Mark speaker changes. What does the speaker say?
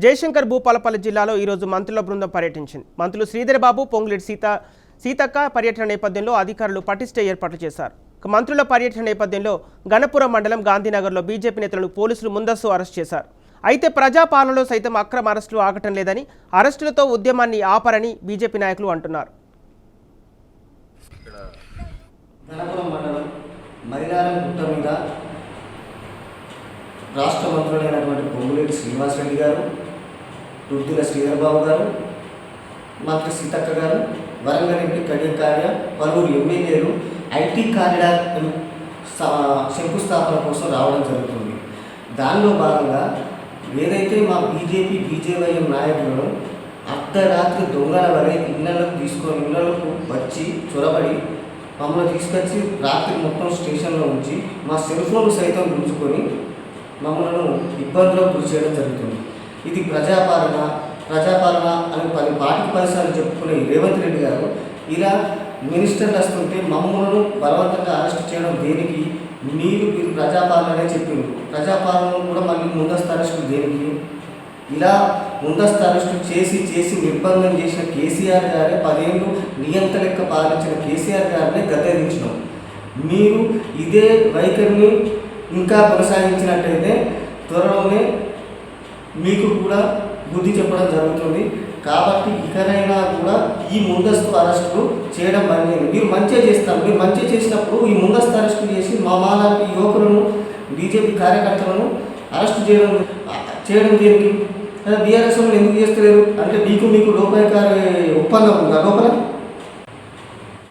Speaker 1: జయశంకర్ భూపాలపల్లి జిల్లాలో ఈరోజు మంత్రుల బృందం పర్యటించింది. మంత్రులు శ్రీధర్బాబు, పొంగులేటి సీతక్క పర్యటన నేపథ్యంలో అధికారులు పటిష్ట ఏర్పాట్లు చేశారు. మంత్రుల పర్యటన నేపథ్యంలో గణపురం మండలం గాంధీనగర్లో బీజేపీ నేతలను పోలీసులు ముందస్తు అరెస్ట్ చేశారు. అయితే ప్రజాపాలనలో సైతం అక్రమ అరెస్టులు ఆగటం లేదని, అరెస్టులతో ఉద్యమాన్ని ఆపరని బీజేపీ నాయకులు అంటున్నారు.
Speaker 2: గణపురం మండలం మరినారం గుట్ట మీద రాష్ట్ర మంత్రులైనటువంటి పొంగులేటి శ్రీనివాసరెడ్డి గారు, దుద్దిల శ్రీధర్బాబు గారు, మంత్రి సీతక్క గారు, వరంగల్ కడియకార్య పలువురు ఎమ్మెల్యేలు ఐటీ కారిడార్ శంకుస్థాపన కోసం రావడం జరుగుతుంది. దానిలో భాగంగా ఏదైతే మా బీజేవైఎం నాయకులను అర్ధరాత్రి దొంగల వలె ఇళ్లకు వచ్చి చొరబడి మమ్మల్ని తీసుకొచ్చి రాత్రి మొత్తం స్టేషన్లో ఉంచి మా సెల్ ఫోన్లు సైతం గుంజుకొని మమ్మల్ని ఇబ్బందులకు గురి చేయడం జరుగుతుంది. ఇది ప్రజాపాలన అని 10 సార్లు చెప్పుకునే రేవంత్ రెడ్డి గారు ఇలా మినిస్టర్లు వస్తుంటే మమ్మల్ని బలవంతంగా అరెస్ట్ చేయడం దేనికి? మీరు ప్రజాపాలనే చెప్పింది. ప్రజాపాలన కూడా మళ్ళీ ముందస్తు అరెస్టు దేనికి? ఇలా ముందస్తు అరెస్టు చేసి నిర్బంధం చేసిన కేసీఆర్ గారే 10 ఏళ్ళు నియంత లెక్క పాలించిన కేసీఆర్ గారిని గద్దెదించినాం. మీరు ఇదే వైఖరిని ఇంకా కొనసాగించినట్టయితే త్వరలోనే మీకు కూడా బుద్ధి చెప్పడం జరుగుతుంది. కాబట్టి ఇకనైనా కూడా ఈ ముందస్తు అరెస్టులు చేయడం బంద్ చేయండి. మీరు మంచిగా చేస్తారు. మీరు మంచిగా చేసినప్పుడు ఈ ముందస్తు అరెస్టులు చేసి మాలాంటి యువకులను, బీజేపీ కార్యకర్తలను అరెస్టు చేయడం దేనికి? బీఆర్ఎస్ ఎందుకు చేస్తలేరు అంటే మీకు లోపాయకారి ఒప్పందం ఉందా లోపల?